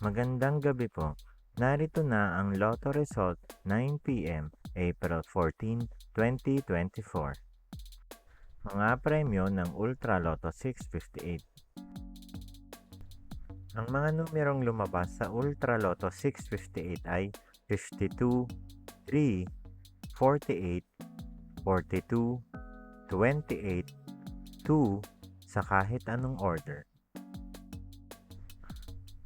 Magandang gabi po. Narito na ang Lotto result 9 p.m. April 14, 2024. Mga premyo ng Ultra Lotto 658. Ang mga numerong lumabas sa Ultra Lotto 658 ay 52, 3, 48, 42, 28, 2 sa kahit anong order.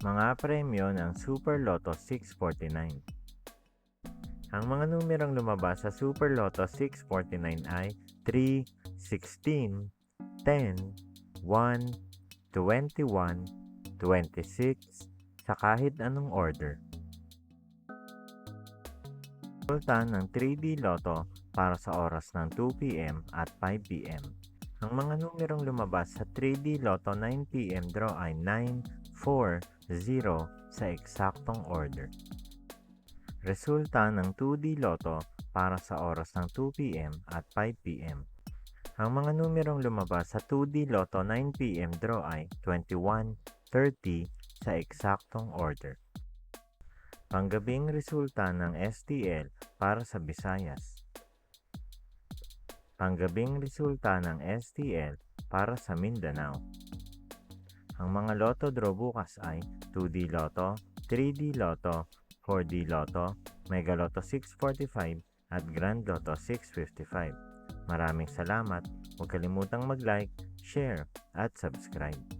Mga premyo ng Super Lotto 649. Ang mga numerong lumabas sa Super Lotto 649 ay 3, 16, 10, 1, 21, 26 sa kahit anong order. Resulta ng 3D Lotto para sa oras ng 2 p.m. at 5 p.m. Ang mga numerong lumabas sa 3D Lotto 9 p.m. draw ay 9, 4, 0 sa eksaktong order. Resulta ng 2D Lotto para sa oras ng 2 p.m. at 5 p.m. Ang mga numerong lumabas sa 2D Lotto 9 p.m. draw ay 21, 30 sa eksaktong order. Panggabing resulta ng STL para sa Visayas. Panggabing resulta ng STL para sa Mindanao. Ang mga Lotto draw bukas ay 2D Lotto, 3D Lotto, 4D Lotto, Mega Lotto 645 at Grand Lotto 655. Maraming salamat. Huwag kalimutang mag-like, share at subscribe.